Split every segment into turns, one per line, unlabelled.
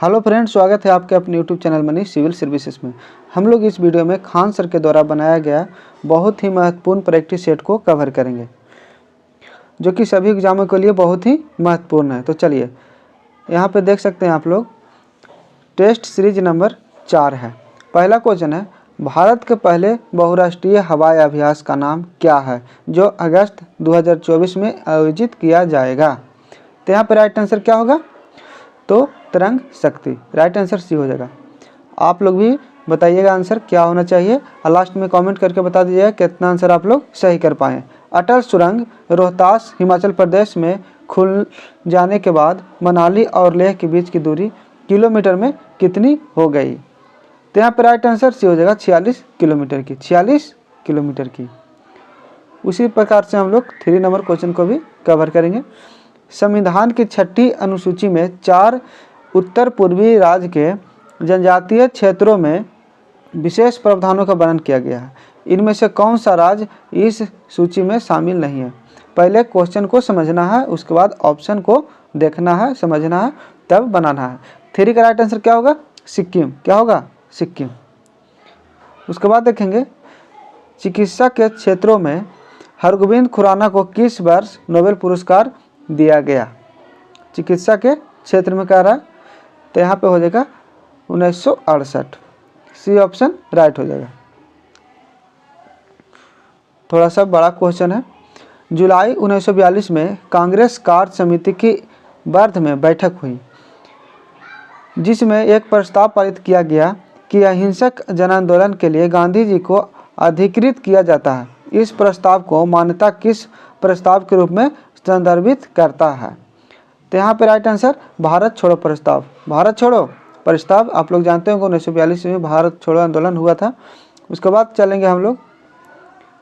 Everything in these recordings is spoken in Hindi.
हेलो फ्रेंड्स, स्वागत है आपके अपने YouTube channel Mani civil services में। हम लोग इस वीडियो में खान सर के द्वारा बनाया गया बहुत ही महत्वपूर्ण प्रैक्टिस सेट को कवर करेंगे, जो कि सभी एग्जामों के लिए बहुत ही महत्वपूर्ण है। तो चलिए, यहाँ पे देख सकते हैं आप लोग, टेस्ट सीरीज नंबर 4 है। पहला क्वेश्चन है, भारत के पहले बहुराष्ट्रीय हवाई अभ्यास का नाम क्या है, जो अगस्त 2024 में आयोजित किया जाएगा। तो यहाँ पर राइट आंसर क्या होगा? तो तरंग शक्ति, राइट आंसर सी हो जाएगा। आप लोग भी बताइएगा आंसर क्या होना चाहिए, और लास्ट में कमेंट करके बता दीजिएगा कितना आंसर आप लोग सही कर पाएँ। अटल सुरंग रोहतास हिमाचल प्रदेश में खुल जाने के बाद मनाली और लेह के बीच की दूरी किलोमीटर में कितनी हो गई? तो यहाँ पर राइट आंसर सी हो जाएगा 46 किलोमीटर की, 46 किलोमीटर की। उसी प्रकार से हम लोग 3 नंबर क्वेश्चन को भी कवर करेंगे। संविधान की 6ठी अनुसूची में 4 उत्तर पूर्वी राज्य के जनजातीय क्षेत्रों में विशेष प्रावधानों का वर्णन किया गया है। इनमें से कौन सा राज्य इस सूची में शामिल नहीं है? पहले क्वेश्चन को समझना है, उसके बाद ऑप्शन को देखना है, समझना है, तब बनाना है। 3 का राइट आंसर क्या होगा? सिक्किम। क्या होगा? सिक्किम। उसके बाद देखेंगे, चिकित्सा के क्षेत्रों में हरगोविंद खुराना को किस वर्ष नोबेल पुरस्कार दिया गया? चिकित्सा के क्षेत्र में कह रहा है, तो यहाँ पे हो जाएगा 1968। सी ऑप्शन राइट हो जाएगा। थोड़ा सा बड़ा क्वेश्चन है। जुलाई 1942 में कांग्रेस कार्य समिति की वर्ध में बैठक हुई, जिसमें एक प्रस्ताव पारित किया गया कि अहिंसक जन आंदोलन के लिए गांधी जी को अधिकृत किया जाता है। इस प्रस्ताव को मान्यता किस प्रस्ताव के रूप में संदर्भित करता है? तो यहाँ पे राइट आंसर भारत छोड़ो प्रस्ताव। भारत छोड़ो प्रस्ताव आप लोग जानते होंगे, 1942 में भारत छोड़ो आंदोलन हुआ था। उसके बाद चलेंगे हम लोग,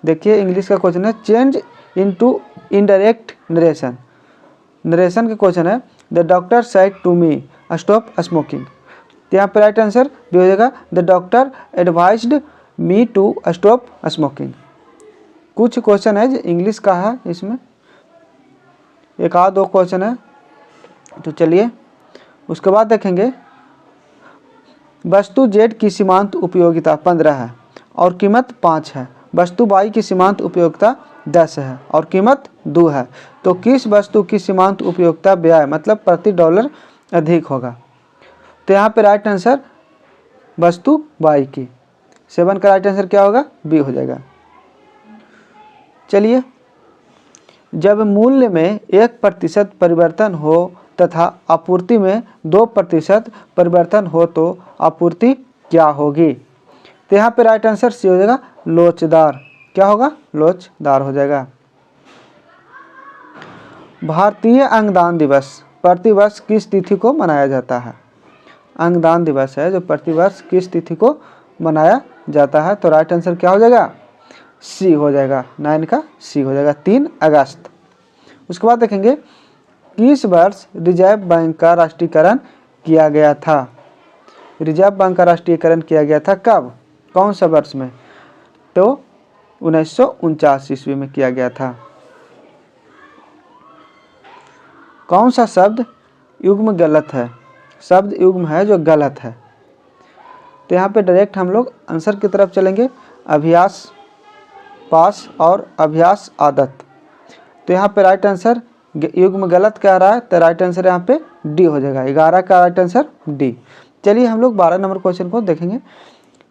देखिए इंग्लिश का क्वेश्चन है, change into indirect narration. Narration का क्वेश्चन है, the doctor said to me stop smoking. तो यहाँ पे राइट आंसर भी हो जाएगा, the doctor advised me to stop smoking. कुछ क्वेश्चन है जो इंग्लिश का है, इसमें एक आध दो क्वेश्चन है, तो चलिए उसके बाद देखेंगे। वस्तु जेड की सीमांत उपयोगिता 15 है और कीमत 5 है। वस्तु वाई की सीमांत उपयोगिता 10 है और कीमत 2 है। तो किस वस्तु की सीमांत उपयोगिता व्यय मतलब प्रति डॉलर अधिक होगा? तो यहाँ पे राइट आंसर वस्तु वाई की। 7 का राइट आंसर क्या होगा? बी हो जाएगा। चलिए, जब मूल्य में 1% परिवर्तन हो तथा आपूर्ति में 2% परिवर्तन हो तो आपूर्ति क्या होगी? तो यहाँ पे राइट आंसर सी हो जाएगा, लोचदार। क्या होगा? लोचदार हो जाएगा। भारतीय अंगदान दिवस प्रतिवर्ष किस तिथि को मनाया जाता है? अंगदान दिवस है जो प्रतिवर्ष किस तिथि को मनाया जाता है? तो राइट आंसर क्या हो जाएगा? सी हो जाएगा। 9 का सी हो जाएगा, 3 अगस्त। उसके बाद देखेंगे, किस वर्ष रिजर्व बैंक का राष्ट्रीयकरण किया गया था? रिजर्व बैंक का राष्ट्रीयकरण किया गया था कब, कौन सा वर्ष में? तो 1949 ईस्वी में किया गया था। कौन सा शब्द युग्म गलत है? शब्द युग्म है जो गलत है। तो यहाँ पे डायरेक्ट हम लोग आंसर की तरफ चलेंगे। अभ्यास पास और अभ्यास आदत। तो यहाँ पे राइट आंसर युग्म गलत कह रहा है, तो राइट आंसर यहाँ पे डी हो जाएगा। 11 का राइट आंसर डी। चलिए हम लोग 12 नंबर क्वेश्चन को देखेंगे।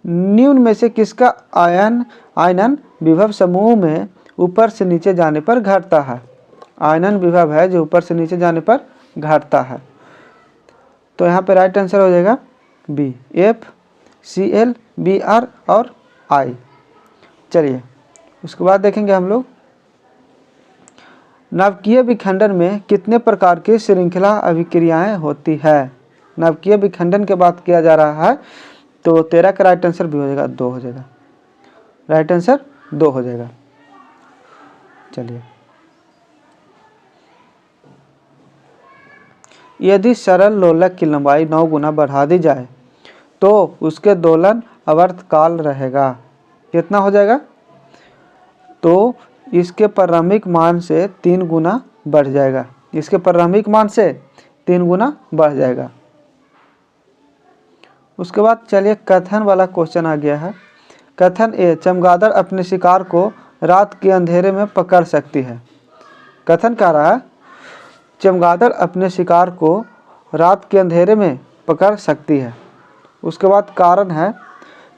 निम्न में से किसका आयनन विभव समूह में ऊपर से नीचे जाने पर घटता है? आयनन विभव है जो ऊपर से नीचे जाने पर घटता है। तो यहाँ पे राइट आंसर हो जाएगा B, F, C L, B R और आई। चलिए उसके बाद देखेंगे हम लोग, नाभिकीय विखंडन में कितने प्रकार की श्रृंखला अभिक्रियाएं होती है? नाभिकीय विखंडन के बात किया जा रहा है, तो 13 का राइट आंसर भी हो जाएगा, 2 हो जाएगा। राइट आंसर 2 हो जाएगा। चलिए, यदि सरल लोलक की लंबाई 9 गुना बढ़ा दी जाए तो उसके दोलन आवर्तकाल रहेगा कितना हो जाएगा? तो इसके प्रारंभिक मान से 3 गुना बढ़ जाएगा। इसके प्रारंभिक मान से 3 गुना बढ़ जाएगा। उसके बाद चलिए कथन वाला क्वेश्चन आ गया है। कथन ए, चमगादड़ अपने शिकार को रात के अंधेरे में पकड़ सकती है। कथन कह रहा है चमगादड़ अपने शिकार को रात के अंधेरे में पकड़ सकती है। उसके बाद कारण है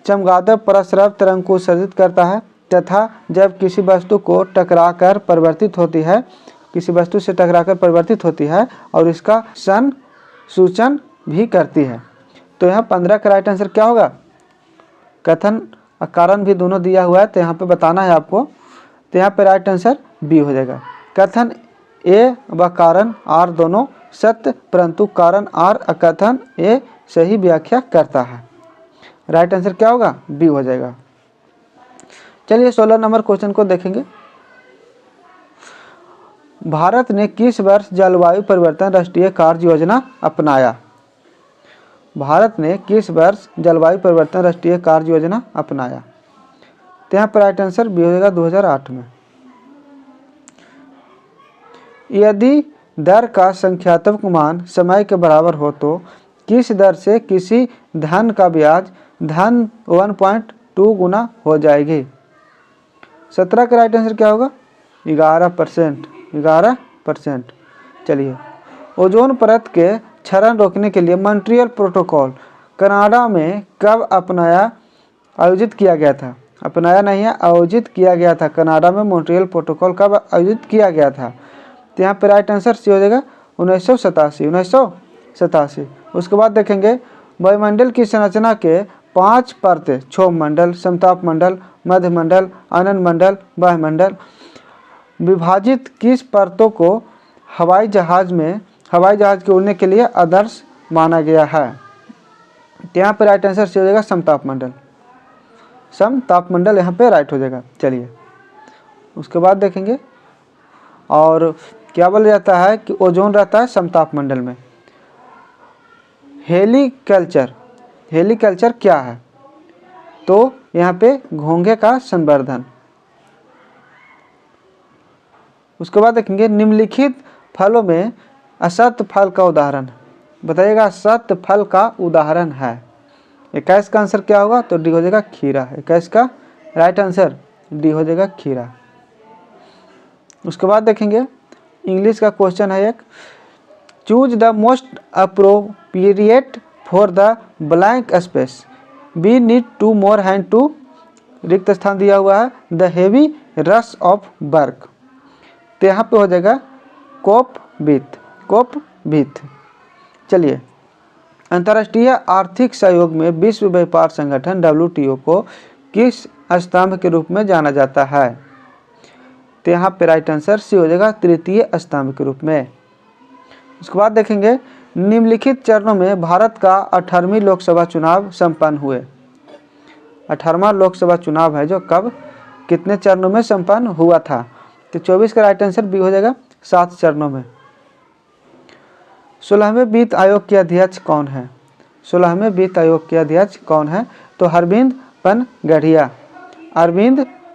चमगादड़ परस्पर तरंग को उत्सर्जित करता है तथा जब किसी वस्तु को टकराकर परिवर्तित होती है, किसी वस्तु से टकराकर परिवर्तित होती है और इसका सूचन भी करती है। तो यहाँ 15 का राइट आंसर क्या होगा? कथन और कारण भी दोनों दिया हुआ है तो यहाँ पे बताना है आपको। तो यहाँ पे राइट आंसर बी हो जाएगा। कथन ए व कारण आर दोनों सत्य, परंतु कारण आर कथन ए सही व्याख्या करता है। राइट आंसर क्या होगा? बी हो जाएगा। चलिए 16 नंबर क्वेश्चन को देखेंगे। भारत ने किस वर्ष जलवायु परिवर्तन राष्ट्रीय कार्य योजना अपनाया? भारत ने किस वर्ष जलवायु परिवर्तन राष्ट्रीय कार्य योजना अपनाया? तो यहाँ पर राइट आंसर बी हो जाएगा 2008 में। यदि दर का संख्यात्मक मान समय के बराबर हो तो किस दर से किसी धन का ब्याज धन 1.2 गुना हो जाएगी? 17 का राइट आंसर क्या होगा? 11%। चलिए, ओजोन परत के क्षरण रोकने के लिए मॉन्ट्रियल प्रोटोकॉल कनाडा में कब आयोजित किया गया था? अपनाया नहीं है, आयोजित किया गया था। कनाडा में मॉन्ट्रियल प्रोटोकॉल कब आयोजित किया गया था? तो यहाँ पर राइट आंसर सी हो जाएगा 1987। उसके बाद देखेंगे वायुमंडल की संरचना के 5 परतें क्षोभ मंडल, समताप मंडल, मध्य मंडल, आनंद मंडल, वायुमंडल विभाजित किस परतों को हवाई जहाज के उड़ने के लिए आदर्श माना गया है? तो यहाँ पर राइट आंसर सी हो जाएगा समताप मंडल यहाँ पे राइट हो जाएगा। चलिए, उसके बाद देखेंगे और क्या बोला जाता है कि ओजोन रहता है समताप मंडल में। हेलीकल्चर क्या है? तो यहाँ पे घोंघे का संवर्धन। उसके बाद देखेंगे निम्नलिखित फलों में असत्य फल का उदाहरण बताइएगा। असत्य फल का उदाहरण है 21 का आंसर क्या होगा? तो डी हो जाएगा खीरा। 21 का राइट आंसर डी हो जाएगा खीरा। उसके बाद देखेंगे इंग्लिश का क्वेश्चन है एक, choose the most appropriate for the blank space, we need 2 more hand to, रिक्त स्थान दिया हुआ है, the heavy rush of work. तो यहाँ पे हो जाएगा कोप विथ। चलिए, अंतर्राष्ट्रीय आर्थिक सहयोग में विश्व व्यापार संगठन WTO को किस स्तंभ के रूप में जाना जाता है? तो यहाँ पे राइट आंसर सी हो जाएगा तृतीय स्तंभ के रूप में। उसके बाद देखेंगे निम्नलिखित चरणों में भारत का 18वीं लोकसभा चुनाव संपन्न हुए। 18वां लोकसभा चुनाव है जो कब कितने चरणों में संपन्न हुआ था? तो 24 का राइट आंसर बी हो जाएगा 7 चरणों में। 16वें वित्त आयोग के अध्यक्ष कौन है? 16वें वित्त आयोग के अध्यक्ष कौन है? तो अरविंद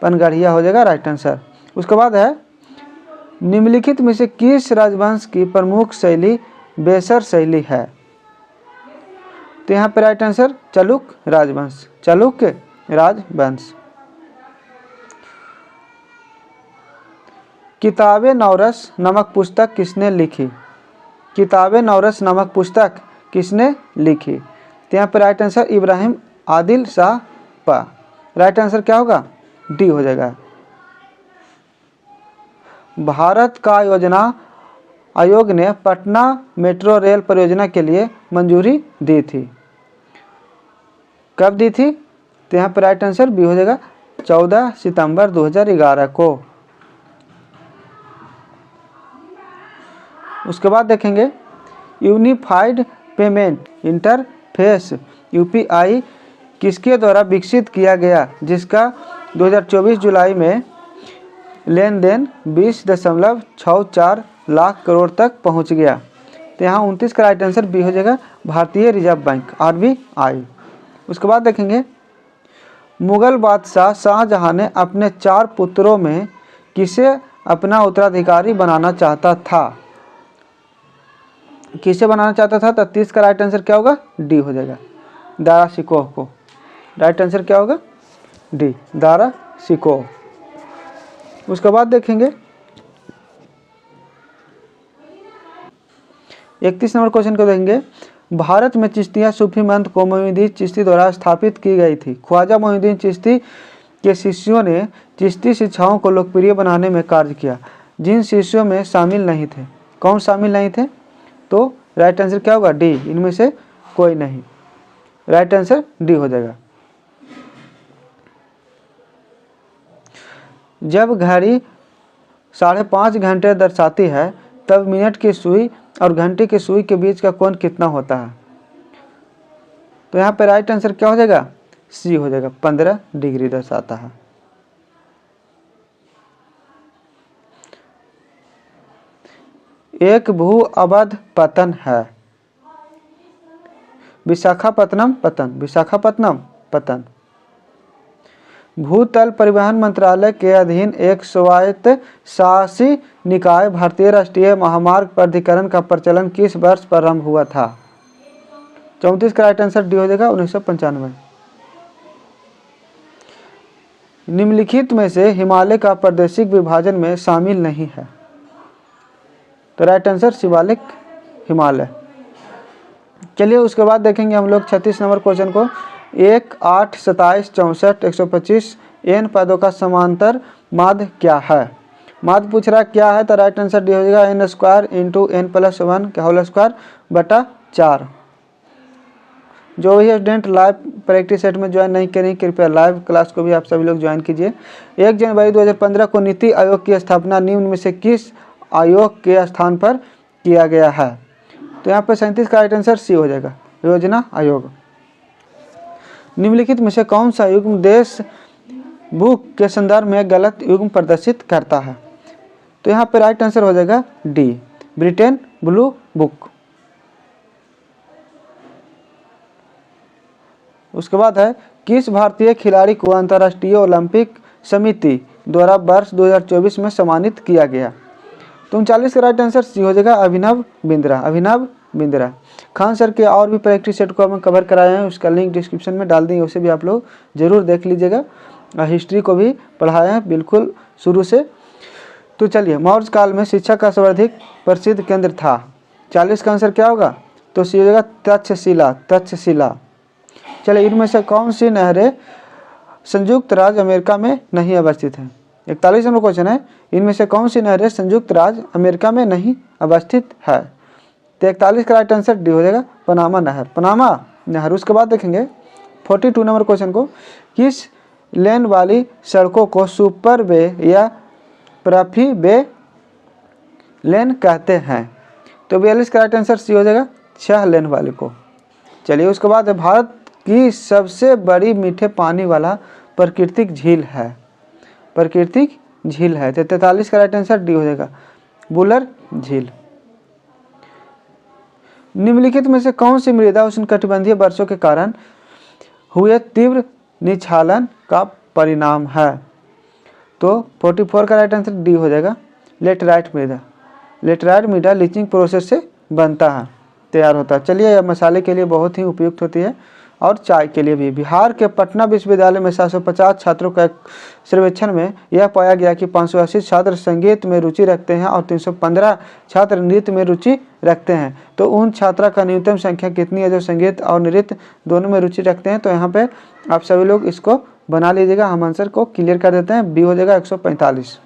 पनगढ़िया हो जाएगा राइट आंसर। उसके बाद है निम्नलिखित में से किस राजवंश की प्रमुख शैली बेसर शैली है? तो यहाँ पे राइट आंसर चालुक्य राजवंश। किताबे नवरस नामक पुस्तक किसने लिखी? किताबे नवरस नामक पुस्तक किसने लिखी? तो यहाँ पे राइट आंसर इब्राहिम आदिल शाह पा। राइट आंसर क्या होगा? डी हो जाएगा। भारत का योजना आयोग ने पटना मेट्रो रेल परियोजना के लिए मंजूरी दी थी। कब दी थी? तो यहाँ पर राइट आंसर बी हो जाएगा 14 सितंबर 2011 को। उसके बाद देखेंगे यूनिफाइड पेमेंट इंटरफेस UPI किसके द्वारा विकसित किया गया जिसका 2024 जुलाई में लेन देन 20.64 लाख करोड़ तक पहुंच गया? तो यहाँ 29 का राइट आंसर बी हो जाएगा भारतीय रिजर्व बैंक RBI। उसके बाद देखेंगे मुगल बादशाह शाहजहां ने अपने 4 पुत्रों में किसे अपना उत्तराधिकारी बनाना चाहता था? 30 का राइट आंसर क्या होगा? डी हो जाएगा। दारासिकोह को। राइट आंसर क्या होगा? डी, दारासिकोह। उसके बाद देखेंगे 31 नंबर क्वेश्चन को देखेंगे। भारत में चिश्तिया सूफी मंत्र को मोइनुद्दीन चिश्ती द्वारा स्थापित की गई थी। ख्वाजा मोइनुद्दीन चिश्ती के शिष्यों ने चिश्ती शिक्षाओं को लोकप्रिय बनाने में कार्य किया। जिन शिष्यों में शामिल नहीं थे, कौन शामिल नहीं थे? तो राइट आंसर क्या होगा? डी, इनमें से कोई नहीं। राइट आंसर डी हो जाएगा। जब घड़ी 5.5 घंटे दर्शाती है तब मिनट की सुई और घंटे की सुई के बीच का कोण कितना होता है? तो यहाँ पे राइट आंसर क्या हो जाएगा? सी हो जाएगा, 15 डिग्री दर्शाता है। एक भू अवध पतन है। विशाखापत्तनम पतन, विशाखापत्तनम पतन। भूतल परिवहन मंत्रालय के अधीन एक स्वायत्त शासी निकाय भारतीय राष्ट्रीय महामार्ग प्राधिकरण का प्रचलन किस वर्ष प्रारंभ हुआ था? 34 का राइट आंसर डी हो जाएगा, 1995। निम्नलिखित में से हिमालय का प्रादेशिक विभाजन में शामिल नहीं है। तो राइट आंसर शिवालिक हिमालय। चलिए उसके बाद देखेंगे हम लोग 36 नंबर क्वेश्चन को। 1, 8, 27, 64, 125 एन पदों का समांतर माध्य क्या है? माध्य पूछ रहा क्या है? तो राइट आंसर डी हो जाएगा, n square into n plus 1 का होल स्क्वायर बटा 4। जो भी स्टूडेंट लाइव प्रैक्टिस सेट में ज्वाइन नहीं करें, कृपया लाइव क्लास को भी आप सभी लोग ज्वाइन कीजिए। 1 जनवरी 2015 को नीति आयोग की स्थापना निम्न में से किस आयोग के स्थान पर किया गया है? तो यहाँ पे 37 का राइट आंसर सी हो जाएगा, योजना आयोग। निम्नलिखित में से कौन सा युग्म देश बुक के संदर्भ में गलत युग्म प्रदर्शित करता है? तो यहाँ पे राइट आंसर हो जाएगा डी, ब्रिटेन ब्लू बुक। उसके बाद है किस भारतीय खिलाड़ी को अंतर्राष्ट्रीय ओलंपिक समिति द्वारा वर्ष 2024 में सम्मानित किया गया? तो 39 का राइट आंसर सी हो जाएगा, अभिनव बिंद्रा, अभिनव बिंद्रा। खान सर के और भी प्रैक्टिस सेट को हम कवर कराए हैं, उसका लिंक डिस्क्रिप्शन में डाल देंगे, उसे भी आप लोग जरूर देख लीजिएगा। हिस्ट्री को भी पढ़ाए हैं बिल्कुल शुरू से। तो चलिए, मौर्य काल में शिक्षा का सर्वाधिक प्रसिद्ध केंद्र था। 40 का आंसर क्या होगा? तो सी हो जाएगा तक्षशिला, तक्षशिला। चलिए, इनमें से कौन सी नहरें संयुक्त राज्य अमेरिका में नहीं अवस्थित हैं? 41 नंबर क्वेश्चन है, इनमें से कौन सी नहरें संयुक्त राज्य अमेरिका में नहीं अवस्थित है? तो 41 का राइट आंसर डी हो जाएगा, पनामा नहर, पनामा नहर। उसके बाद देखेंगे 42 नंबर क्वेश्चन को। किस लेन वाली सड़कों को सुपर वे या प्रफी वे लेन कहते हैं? तो 42 का राइट आंसर सी हो जाएगा, 6 लेन वाले को। चलिए, उसके बाद भारत की सबसे बड़ी मीठे पानी वाला प्राकृतिक झील है, प्राकृतिक झील है। तो 43 का राइट आंसर डी हो जाएगा, बुलर झील। निम्नलिखित में से कौन सी मृदा उष्णकटिबंधीय वर्षों के कारण हुए तीव्र निक्षालन का परिणाम है? तो 44 का राइट आंसर डी हो जाएगा, लेटराइट मृदा। लेटराइट मृदा लीचिंग प्रोसेस से बनता है, तैयार होता है। चलिए, यह मसाले के लिए बहुत ही उपयुक्त होती है और चाय के लिए भी। बिहार के पटना विश्वविद्यालय में 750 छात्रों का सर्वेक्षण में यह पाया गया कि 580 छात्र संगीत में रुचि रखते हैं और 315 छात्र नृत्य में रुचि रखते हैं। तो उन छात्रा का न्यूनतम संख्या कितनी है जो संगीत और नृत्य दोनों में रुचि रखते हैं? तो यहाँ पे आप सभी लोग इसको बना लीजिएगा। हम आंसर को क्लियर कर देते हैं, बी हो जाएगा 145।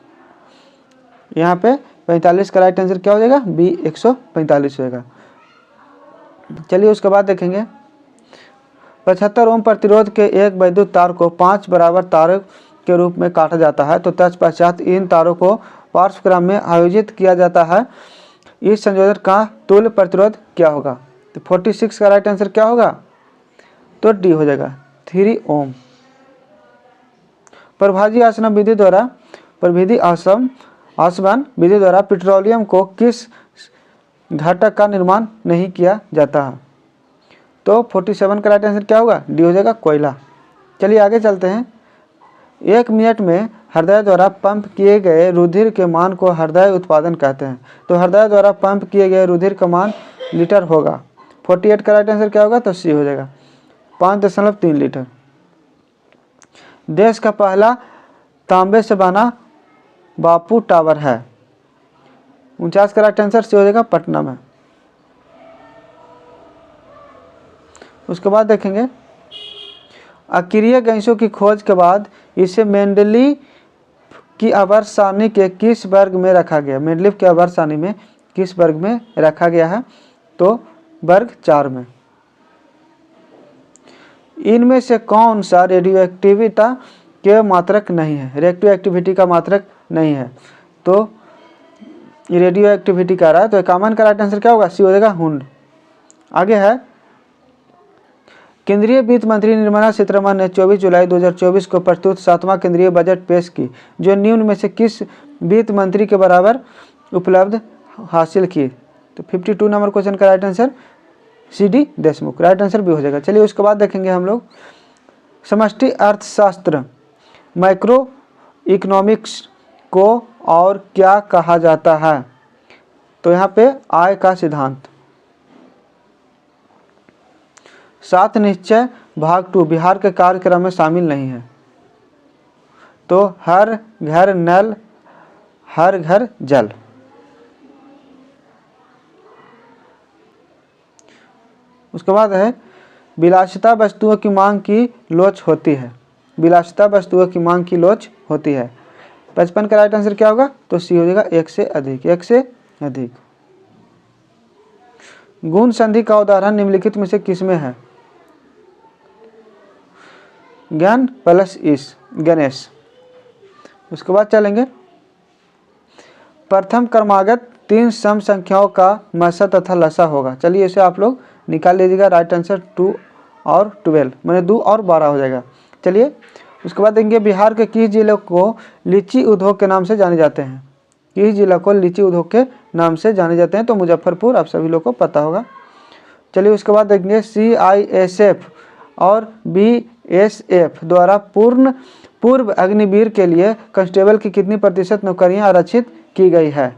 यहाँ पे 45 का राइट आंसर क्या हो जाएगा? बी 145 होगा। चलिए, उसके बाद देखेंगे 75 ओम प्रतिरोध के एक वैद्युत तार को 5 बराबर तारों के रूप में काटा जाता है। तो तत्पश्चात इन तारों को पार्श्वक्रम में आयोजित किया जाता है। इस संयोजन का तुल्य प्रतिरोध क्या होगा? तो 46 का राइट आंसर क्या होगा? तो डी हो जाएगा, 3 ओम। प्रभाजी आसवन विधि द्वारा, प्रविधि आसवन विधि द्वारा पेट्रोलियम को किस घटक का निर्माण नहीं किया जाता है? तो 47 का राइट आंसर क्या होगा? डी हो जाएगा, कोयला। चलिए आगे चलते हैं। 1 मिनट में हृदय द्वारा पंप किए गए रुधिर के मान को हृदय उत्पादन कहते हैं। तो हृदय द्वारा पंप किए गए रुधिर का मान लीटर होगा। 48 का राइट आंसर क्या होगा? तो सी हो जाएगा, 5.3 लीटर। देश का पहला तांबे से बना बापू टावर है। 49 का राइट आंसर सी हो जाएगा, पटना में। उसके बाद देखेंगे अक्रिय गैसों की खोज के बाद इसे मेंडलीव की आवर्त सारणी के किस वर्ग में रखा गया? मेंडलीव की आवर्त सारणी में किस वर्ग में रखा गया है? तो वर्ग 4 में। इनमें से कौन सा रेडियोएक्टिविटी के मात्रक नहीं है? रेडियो एक्टिविटी का मात्रक नहीं है, तो रेडियो एक्टिविटी का रहा है, तो 51 का राइट आंसर क्या होगा? सी हो जाएगा, हुंड। आगे है केंद्रीय वित्त मंत्री निर्मला सीतारमण ने 24 जुलाई 2024 को प्रस्तुत 7वां केंद्रीय बजट पेश की, जो निम्न में से किस वित्त मंत्री के बराबर उपलब्ध हासिल की? तो 52 नंबर क्वेश्चन का right answer CD. Deshmukh, right answer भी हो जाएगा। चलिए उसके बाद देखेंगे हम लोग समष्टि अर्थशास्त्र माइक्रो इकोनॉमिक्स को और क्या कहा जाता है? तो यहाँ पे आय का सिद्धांत। 7 निश्चय भाग 2 बिहार के कार्यक्रम में शामिल नहीं है, तो हर घर नल हर घर जल। उसके बाद है विलासिता वस्तुओं की मांग की लोच होती है। विलासिता वस्तुओं की मांग की लोच होती है। 55 का राइट आंसर क्या होगा? तो सी हो जाएगा, एक से अधिक, एक से अधिक। गुण संधि का उदाहरण निम्नलिखित में से किसमें है? ज्ञान प्लस ईश, गणेश। उसके बाद चलेंगे प्रथम क्रमागत 3 सम संख्याओं का मसा तथा लसा होगा। चलिए इसे आप लोग निकाल लीजिएगा। राइट आंसर 2 और 12 मैंने 2 और 12 हो जाएगा। चलिए उसके बाद देंगे बिहार के किस जिले को लीची उद्योग के नाम से जाने जाते हैं? किस जिला को लीची उद्योग के नाम से जाने जाते हैं? तो मुजफ्फरपुर, आप सभी लोग को पता होगा। चलिए उसके बाद देखेंगे CISF और BSF द्वारा पूर्व अग्निवीर के लिए कांस्टेबल की कितनी प्रतिशत नौकरियां आरक्षित की गई है?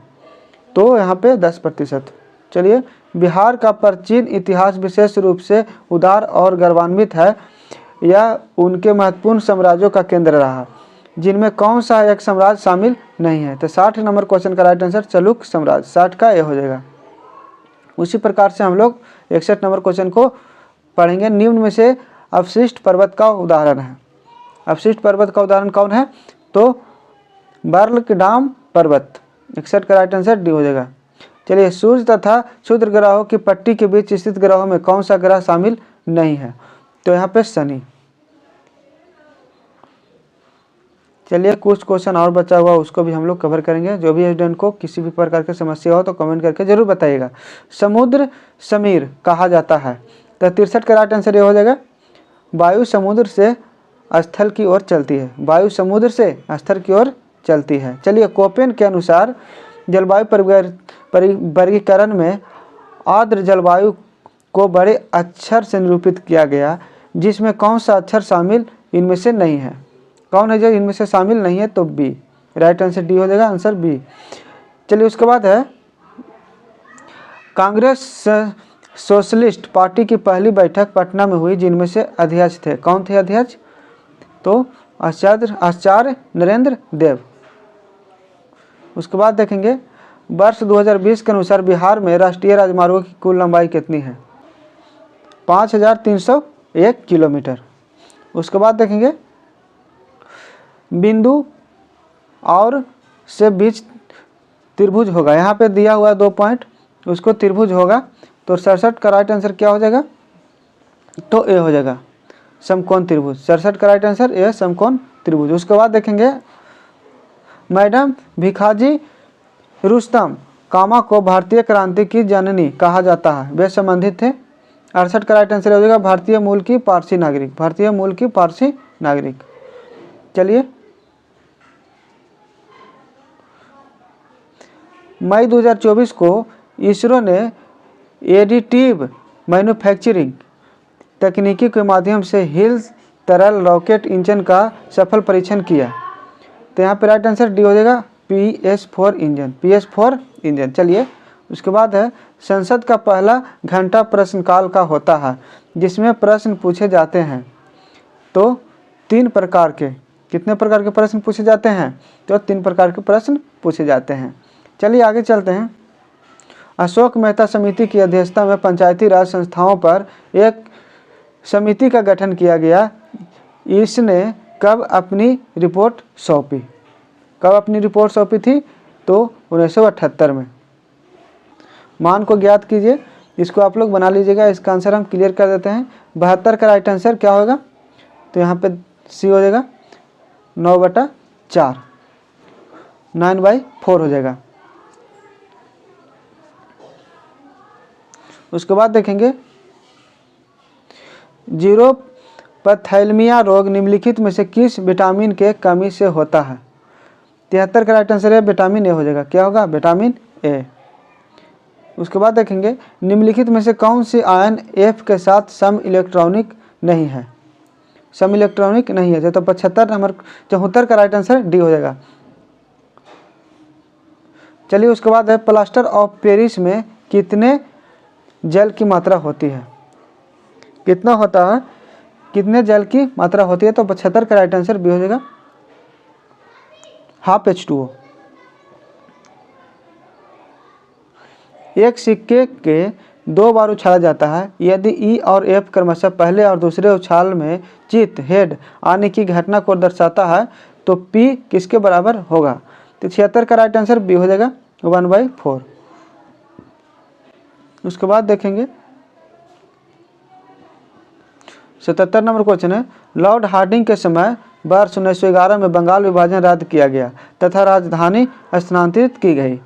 तो यहाँ पे 10%। चलिए बिहार का प्राचीन इतिहास विशेष रूप से उदार और गौरवान्वित है। यह उनके महत्वपूर्ण साम्राज्यों का केंद्र रहा, जिनमें कौन सा एक साम्राज्य शामिल नहीं है? तो 60 नंबर क्वेश्चन का राइट आंसर चलुक साम्राज्य, 60 का ए हो जाएगा। उसी प्रकार से हम लोग 61 नंबर क्वेश्चन को पढ़ेंगे। निम्न में से अवशिष्ट पर्वत का उदाहरण है। अवशिष्ट पर्वत का उदाहरण कौन है? तो बर्लकडाम पर्वत। 61 का राइट आंसर डी हो जाएगा। चलिए सूर्य तथा क्षुद्र ग्रहों की पट्टी के बीच स्थित ग्रहों में कौन सा ग्रह शामिल नहीं है? तो यहाँ पे शनि। चलिए कुछ क्वेश्चन और बचा हुआ उसको भी हम लोग कवर करेंगे। जो भी स्टूडेंट को किसी भी प्रकार की समस्या हो तो कमेंट करके जरूर बताइएगा। समुद्र समीर कहा जाता है। तो 63 का राइट आंसर ये हो जाएगा। वायु समुद्र से स्थल की ओर चलती है। वायु समुद्र से स्थल की ओर चलती है। चलिए कोपेन के अनुसार जलवायु वर्गीकरण में आर्द्र जलवायु को बड़े अक्षर से निरूपित किया गया, जिसमें कौन सा अक्षर शामिल इनमें से नहीं है? कौन है जो इनमें से शामिल नहीं है? तो बी, राइट आंसर डी हो जाएगा, आंसर बी। चलिए उसके बाद है कांग्रेस सोशलिस्ट पार्टी की पहली बैठक पटना में हुई, जिनमें से अध्यक्ष थे। कौन थे अध्यक्ष? तो आचार्य नरेंद्र देव। उसके बाद देखेंगे वर्ष 2020 के अनुसार बिहार में राष्ट्रीय राजमार्गों की कुल लंबाई कितनी है? 5301 किलोमीटर। उसके बाद देखेंगे बिंदु और से बीच त्रिभुज होगा। यहाँ पे दिया हुआ 2 पॉइंट, उसको त्रिभुज होगा। तो 67 का राइट आंसर क्या हो जाएगा? तो ए हो जाएगा, समकोण त्रिभुज। 67 का राइट आंसर ए, समकोण त्रिभुज। उसके बाद देखेंगे मैडम भिखाजी रुस्तम कामा को भारतीय क्रांति की जननी कहा जाता है। वे संबंधित थे। 68 का राइट आंसर हो जाएगा भारतीय मूल की पारसी नागरिक। भारतीय मूल की पारसी नागरिक। चलिए मई 2024 को इसरो ने एडिटिव मैन्युफैक्चरिंग तकनीकी के माध्यम से हिल्स तरल रॉकेट इंजन का सफल परीक्षण किया। तो यहाँ पे राइट आंसर डी हो जाएगा PS4 इंजन। PS4 engine. चलिए उसके बाद है संसद का पहला घंटा प्रश्नकाल का होता है जिसमें प्रश्न पूछे जाते हैं। तो 3 प्रकार के, कितने प्रकार के प्रश्न पूछे जाते हैं? तो 3 प्रकार के प्रश्न पूछे जाते हैं। चलिए आगे चलते हैं। अशोक मेहता समिति की अध्यक्षता में पंचायती राज संस्थाओं पर एक समिति का गठन किया गया। इसने कब अपनी रिपोर्ट सौंपी? कब अपनी रिपोर्ट सौंपी थी? तो 1978 में। मान को ज्ञात कीजिए, इसको आप लोग बना लीजिएगा। इसका आंसर हम क्लियर कर देते हैं। 72 का राइट आंसर क्या होगा? तो यहाँ पे सी हो जाएगा 9/4, 9/4 हो जाएगा। उसके बाद देखेंगे जीरोपथैलेमिया रोग निम्नलिखित में से किस विटामिन के कमी से होता है? 73 का राइट आंसर है विटामिन ए हो जाएगा। क्या होगा? Vitamin A. उसके बाद देखेंगे निम्नलिखित में से कौन सी आयन एफ के साथ सम इलेक्ट्रॉनिक नहीं है? सम इलेक्ट्रॉनिक नहीं है तो 74 का राइट आंसर डी हो जाएगा। चलिए उसके बाद है प्लास्टर ऑफ पेरिस में कितने जल की मात्रा होती है? कितना होता है? कितने जल की मात्रा होती है? तो 75 का राइट आंसर बी हो जाएगा, हाफ H2O। एक सिक्के के 2 बार उछाला जाता है। यदि ई और एफ क्रमशः पहले और दूसरे उछाल में चित हेड आने की घटना को दर्शाता है तो पी किसके बराबर होगा? तो 76 का राइट आंसर बी हो जाएगा, 1/4। उसके बाद देखेंगे 77 नंबर क्वेश्चन है लॉर्ड हार्डिंग के समय वर्ष 1911 में बंगाल विभाजन रद्द किया गया तथा राजधानी स्थानांतरित की गई।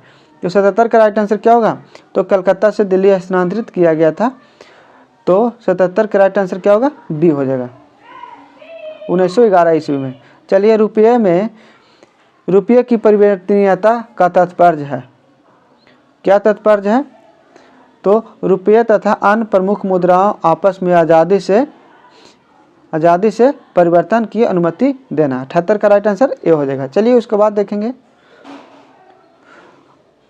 तो 77 का राइट आंसर क्या होगा? तो कलकत्ता से दिल्ली स्थानांतरित किया गया था। तो 77 का राइट आंसर क्या होगा? बी हो जाएगा, 1911 ईस्वी में। चलिए रुपये की परिवर्तनीयता का तात्पर्य है। क्या तात्पर्य है? तो रुपये तथा अन्य प्रमुख मुद्राओं आपस में आज़ादी से परिवर्तन की अनुमति देना। 78 का राइट आंसर ए हो जाएगा। चलिए उसके बाद देखेंगे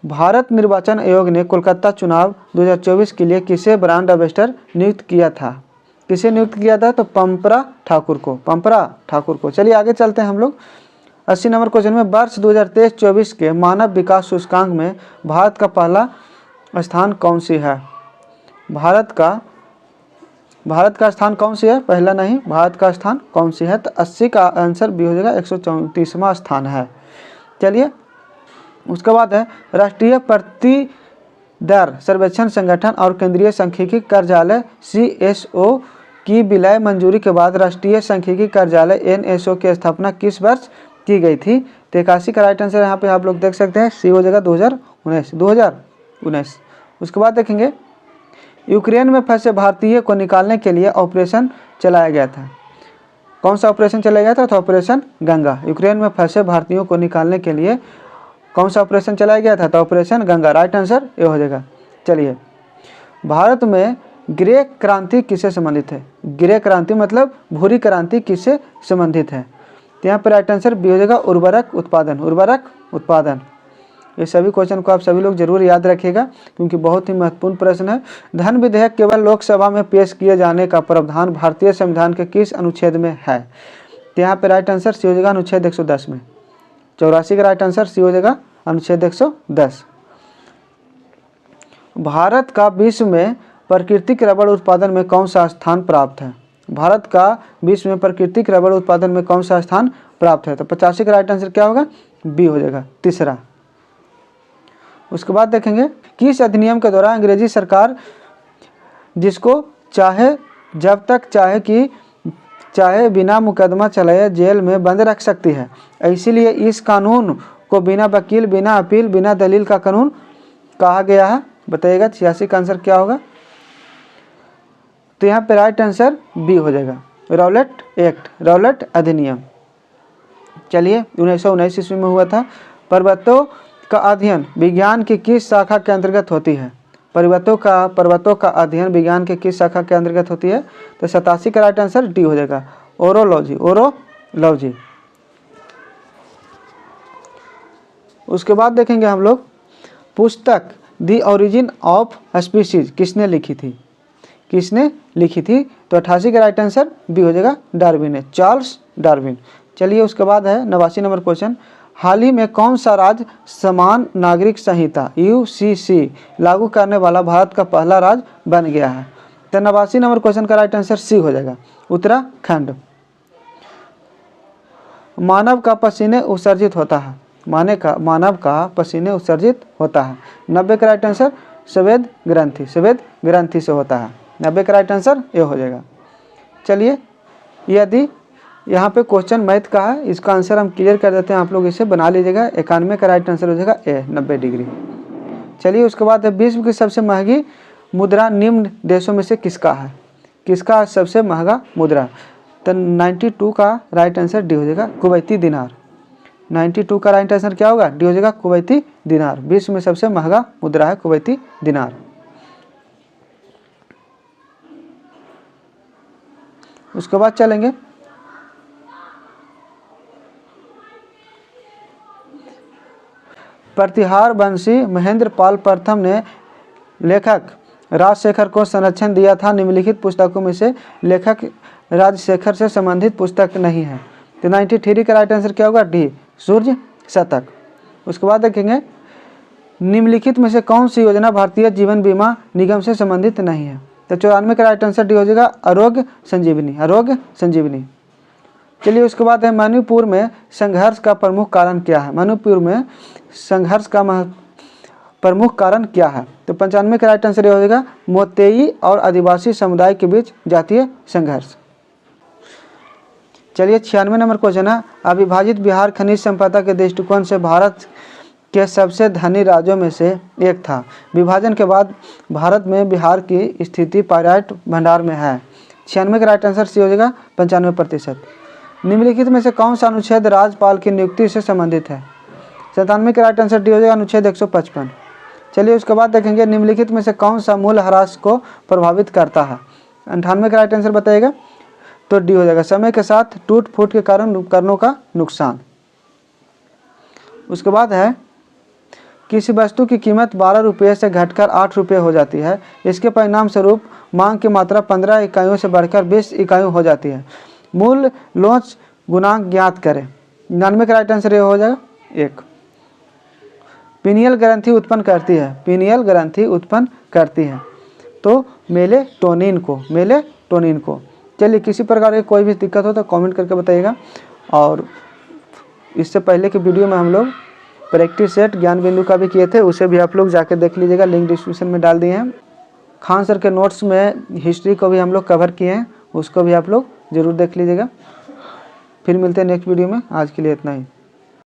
भारत निर्वाचन आयोग ने कोलकाता चुनाव 2024 के लिए किसे ब्रांड एम्बेसडर नियुक्त किया था? किसे नियुक्त किया था? तो पंपरा ठाकुर को। चलिए आगे चलते हैं हम लोग। 80 नंबर क्वेश्चन में वर्ष 2023-24 के मानव विकास सूचकांक में भारत का पहला स्थान कौन सी है? भारत का स्थान कौन सी है? पहला नहीं, भारत का स्थान कौन सी है? तो 80 का आंसर बी हो जाएगा, 134वां स्थान है। चलिए उसके बाद है राष्ट्रीय प्रतिदर सर्वेक्षण संगठन और केंद्रीय सांख्यिकी कार्यालय CSO की विलय मंजूरी के बाद राष्ट्रीय सांख्यिकी कार्यालय NSO की स्थापना किस वर्ष की गई थी? 81 का राइट आंसर यहाँ पे आप लोग देख सकते हैं, सी हो जाएगा 2019। उसके बाद देखेंगे यूक्रेन में फंसे भारतीय को निकालने के लिए ऑपरेशन चलाया गया था। कौन सा ऑपरेशन चलाया गया था? तो ऑपरेशन गंगा। यूक्रेन में फंसे भारतीयों को निकालने के लिए कौन सा ऑपरेशन चलाया गया था? तो operation Ganga. Right answer A हो जाएगा। चलिए भारत में ग्रे क्रांति किससे संबंधित है? ग्रे क्रांति मतलब भूरी क्रांति किससे संबंधित है? तो यहाँ पर राइट आंसर बी हो जाएगा, उर्वरक उत्पादन। ये सभी क्वेश्चन को आप सभी लोग जरूर याद रखिएगा क्योंकि बहुत ही महत्वपूर्ण प्रश्न है। धन विधेयक केवल लोकसभा में पेश किए जाने का प्रावधान भारतीय संविधान के किस अनुच्छेद में है? तो यहाँ पे राइट आंसर सी हो जाएगा, अनुच्छेद 110 में। 84 का राइट आंसर सी हो जाएगा, अनुच्छेद 110। भारत का विश्व में प्राकृतिक रबड़ उत्पादन में कौन सा स्थान प्राप्त है? भारत का विश्व में प्राकृतिक रबड़ उत्पादन में कौन सा स्थान प्राप्त है? तो 85 का राइट आंसर क्या होगा? बी हो जाएगा, तीसरा। उसके बाद देखेंगे किस अधिनियम के द्वारा अंग्रेजी सरकार जिसको चाहे जब तक चाहे बिना मुकदमा चलाए जेल में बंद रख सकती है। इसीलिए इस कानून को बिना वकील, बिना अपील, बिना दलील का कानून कहा गया है। बताइएगा 86 का आंसर क्या होगा? तो यहाँ पे राइट आंसर बी हो जाएगा, रौलट अधिनियम। चलिए 1919 ईस्वी में हुआ था। पर्वतों का अध्ययन विज्ञान की किस शाखा के अंतर्गत होती है? पर्वतों का अध्ययन विज्ञान के किस शाखा के अंतर्गत होती है? तो 87 का राइट आंसर डी हो जाएगा, ओरोलॉजी। उसके बाद देखेंगे हम लोग पुस्तक दी ओरिजिन ऑफ स्पीसीज किसने लिखी थी? किसने लिखी थी? तो 88 का राइट आंसर बी हो जाएगा, डार्विन ने, चार्ल्स डार्विन। चलिए उसके बाद है 89 नंबर क्वेश्चन, हाल ही में कौन सा राज्य समान नागरिक संहिता UCC लागू करने वाला भारत का पहला राज्य बन गया है? तो 89 नंबर क्वेश्चन का राइट आंसर सी हो जाएगा, उत्तराखंड। मानव का पसीने उत्सर्जित होता है, मानव का पसीने उत्सर्जित होता है। 90 का राइट आंसर स्वेद ग्रंथि, स्वेद ग्रंथि से होता है। 90 का राइट आंसर ए हो जाएगा। चलिए यदि यहाँ पे क्वेश्चन मैथ का है, इसका आंसर हम क्लियर कर देते हैं, आप लोग इसे बना लीजिएगा। 91 का राइट आंसर हो जाएगा ए, 90 डिग्री। चलिए उसके बाद है विश्व की सबसे महंगी मुद्रा निम्न देशों में से किसका है? किसका सबसे महंगा मुद्रा? तो 92 का राइट आंसर डी हो जाएगा, कुवैती दिनार। 92 का राइट आंसर क्या होगा? डी हो जाएगा, कुवैती दिनार। विश्व में सबसे महंगा मुद्रा है कुवैती दिनार। उसके बाद चलेंगे प्रतिहार वंशी महेंद्र पाल प्रथम ने लेखक राजशेखर को संरक्षण दिया था। निम्नलिखित पुस्तकों में से लेखक राजशेखर से संबंधित पुस्तक नहीं है। तो 93 का राइट आंसर क्या होगा? डी, सूर्य शतक। उसके बाद देखेंगे निम्नलिखित में से कौन सी योजना भारतीय जीवन बीमा निगम से संबंधित नहीं है? तो 94 का राइट आंसर डी हो जाएगा, आरोग्य संजीवनी, आरोग्य संजीवनी। चलिए उसके बाद है मणिपुर में संघर्ष का प्रमुख कारण क्या है? मणिपुर में संघर्ष का प्रमुख कारण क्या है? तो 95 का राइट आंसर ये हो जाएगा, मोतेई और आदिवासी समुदाय के बीच जातीय संघर्ष। चलिए 96 नंबर क्वेश्चन है, अविभाजित बिहार खनिज संपदा के दृष्टिकोण से भारत के सबसे धनी राज्यों में से एक था। विभाजन के बाद भारत में बिहार की स्थिति पर्याप्त भंडार में है। 96 का राइट आंसर सी हो जाएगा, 95%। निम्नलिखित में से कौन सा अनुच्छेद राज्यपाल की नियुक्ति से संबंधित है? 97 का राइट आंसर डी हो जाएगा, अनुच्छेद 155। चलिए उसके बाद देखेंगे निम्नलिखित में से कौन सा मूल्यह्रास को प्रभावित करता है? 98 का राइट आंसर बताइएगा, तो डी हो जाएगा, समय के साथ टूट फूट के कारण उपकरणों का नुकसान। उसके बाद है किसी वस्तु की कीमत 12 रुपये से घटकर 8 रुपये हो जाती है। इसके परिणाम स्वरूप मांग की मात्रा 15 इकाइयों से बढ़कर 20 इकाइयों हो जाती है। मूल लोच गुणांक ज्ञात करें। 99 का राइट आंसर ये हो जाएगा, 1। पीनियल ग्रंथि उत्पन्न करती है, पीनियल ग्रंथि उत्पन्न करती है तो मेलेटोनिन को। चलिए किसी प्रकार की कोई भी दिक्कत हो तो कमेंट करके बताइएगा। और इससे पहले की वीडियो में हम लोग प्रैक्टिस सेट ज्ञान बिंदु का भी किए थे, उसे भी आप लोग जाके देख लीजिएगा, लिंक डिस्क्रिप्शन में डाल दिए हैं। खान सर के नोट्स में हिस्ट्री को भी हम लोग कवर किए हैं, उसको भी आप लोग ज़रूर देख लीजिएगा। फिर मिलते हैं नेक्स्ट वीडियो में, आज के लिए इतना ही।